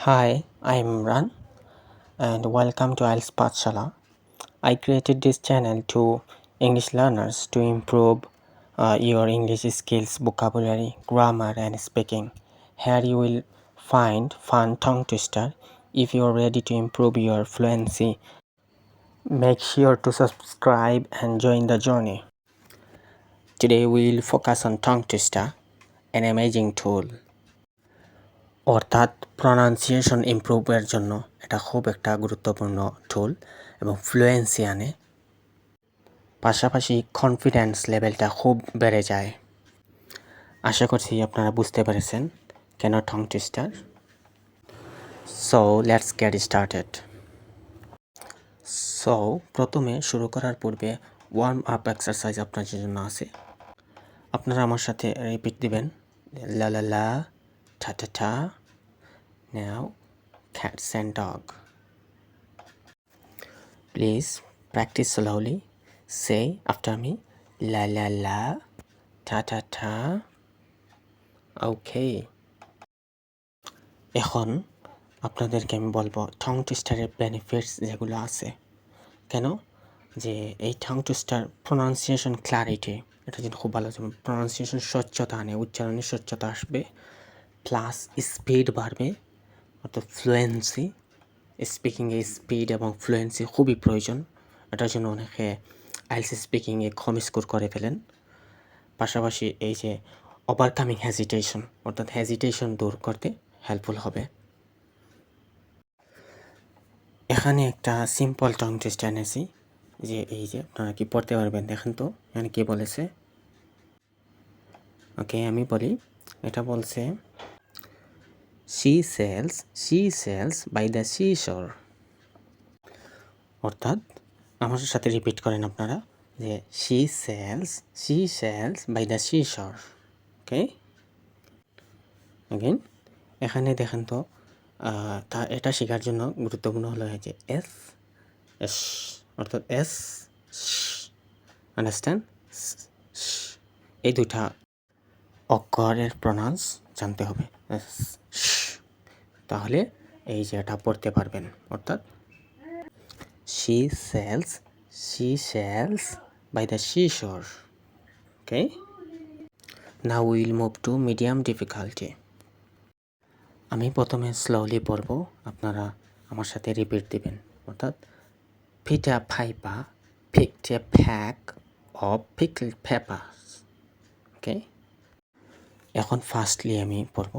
Hi, I'm Imran and welcome to IELTS Pathshala. I created this channel to English learners to improve your English skills, vocabulary, grammar and speaking. Here you will find fun tongue twister. If you're ready to improve your fluency, make sure to subscribe and join the journey. Today we will focus on tongue twister, an amazing tool. অর্থাৎ pronunciation ইমপ্রুভের জন্য এটা খুব একটা গুরুত্বপূর্ণ টুল এবং fluency আনে, পাশাপাশি confidence লেভেলটা খুব বেড়ে যায়। আশা করছি আপনারা বুঝতে পেরেছেন কেন টং twister. So let's get started. So প্রথমে শুরু করার পূর্বে ওয়ার্ম আপ এক্সারসাইজ আপনার জন্য আছে। আপনারা আমার সাথে রিপিট দিবেন, লা লা লা, টা টা টা। Now, cats and dog. Please practice slowly. Say after me, la la la, ta ta ta. Okay. এখন আপনাদেরকে আমি বলবো tongue twister-এর বেনিফিটস যেগুলো আছে। কেন যে এই tongue twister প্রনাউন্সিয়েশন ক্লারিটি এটা কিন্তু খুব ভালো, যেমন প্রনাউন্সিয়েশন স্বচ্ছতা আনে, উচ্চারণে স্বচ্ছতা আসবে, প্লাস স্পিড বাড়বে, অর্থাৎ ফ্লুয়েন্সি। স্পিকিংয়ে স্পিড এবং ফ্লুয়েন্সি খুবই প্রয়োজন। এটার জন্য অনেকে আইএলটিএস স্পিকিংয়ে কম স্কোর করে ফেলেন। পাশাপাশি এই যে ওভারকামিং হেজিটেশন, অর্থাৎ হেজিটেশন দূর করতে হেল্পফুল হবে। এখানে একটা সিম্পল টং টুইস্টার এনেছি, যে এই যে আপনারা কি পড়তে পারবেন দেখেন তো এখানে কি বলেছে। ওকে, আমি বলি, এটা বলছে she sells by the seashore। অর্থাৎ আমার সাথে রিপিট করেন আপনারা, যে she sells by the seashore। Okay, again এখানে দেখেন তো এটা শেখার জন্য গুরুত্বপূর্ণ হলো যে এস এস, অর্থাৎ এস আন্ডারস্ট্যান্ড, এই দুইটা অক্ষরের প্রনাউন্স জানতে হবে, তাহলে এই যে এটা পড়তে পারবেন। অর্থাৎ she sells by the seashore। Okay, now we will move to medium difficulty। আমি প্রথমে স্লোলি পড়ব, আপনারা আমার সাথে রিপিট দিবেন। অর্থাৎ Peter Piper picked a pack of pickled peppers। ওকে, এখন ফার্স্টলি আমি পড়ব,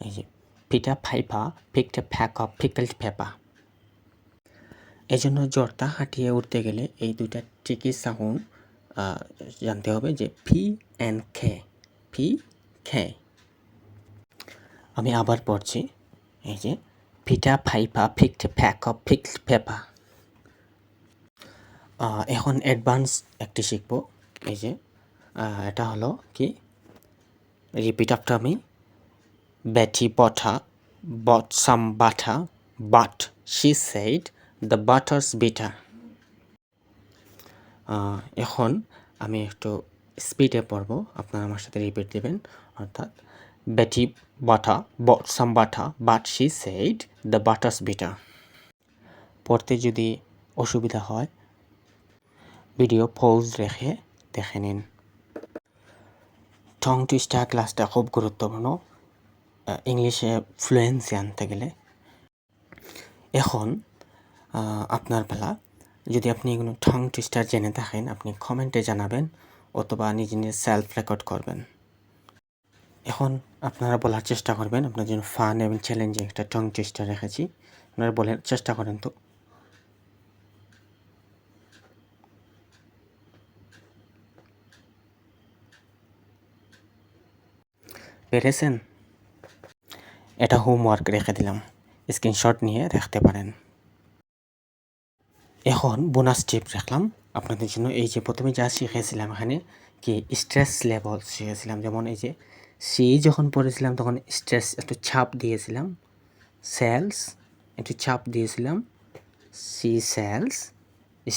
এই যে Peter Piper picked a pack of pickled pepper। এই জন্য জর্তা হাঁটিয়ে উঠতে গেলে এই দুইটা ট্রিকি সাউন্ড জানতে হবে, যে পি অ্যান্ড খে, পি খে। আমি আবার পড়ছি, এই যে Peter Piper picked a pack of pickled pepper। এখন অ্যাডভান্স একটি শিখব, এই যে এটা হলো কি, repeat after me, Betty bought some butter but she said the butter's bitter। এখন আমি একটু স্পিডে পড়ব, আপনারা আমার সাথে রিপিট দেবেন। অর্থাৎ Betty bought some butter but she said the butter's bitter। পড়তে যদি অসুবিধা হয় ভিডিও পজ রেখে দেখে নিন। টং টুইস্টার ক্লাসটা খুব গুরুত্বপূর্ণ ইংলিশে ফ্লুয়েন্সি আনতে গেলে। এখন আপনার বেলা, যদি আপনি কোনো টং টুইস্টার জেনে থাকেন আপনি কমেন্টে জানাবেন, অথবা নিজে নিজে সেলফ রেকর্ড করবেন। এখন আপনারা বলার চেষ্টা করবেন, আপনার জন্য ফান এবং চ্যালেঞ্জিং একটা টং টুইস্টার রেখেছি, আপনারা বলার চেষ্টা করেন তো। পেরেছেন? এটা হোমওয়ার্ক রেখে দিলাম, স্ক্রিনশট নিয়ে রাখতে পারেন। এখন বোনাস টিপ রাখলাম আপনাদের জন্য। এই যে প্রথমে যা শিখেছিলাম এখানে কি স্ট্রেস লেভেল শিখেছিলাম, যেমন এই যে সি যখন পড়েছিলাম তখন স্ট্রেস একটু ছাপ দিয়েছিলাম, সেলস একটু ছাপ দিয়েছিলাম, C cells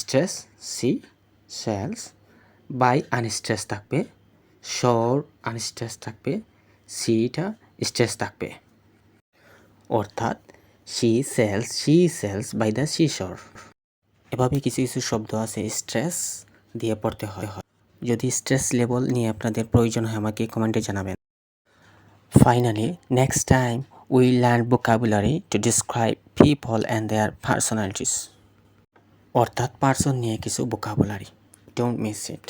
stress, C cells by unstress থাকবে, শোর আনস্ট্রেস থাকবে, সিটা স্ট্রেস থাকবে। অর্থাৎ she sells by the seashore. এভাবে কিছু কিছু শব্দ আছে স্ট্রেস দিয়ে পড়তে হয়। যদি স্ট্রেস লেভেল নিয়ে আপনাদের প্রয়োজন হয় আমাকে কমেন্টে জানাবেন। Finally, next time we learn vocabulary to describe people and their personalities. অর্থাৎ পার্সন নিয়ে কিছু vocabulary. Don't miss it.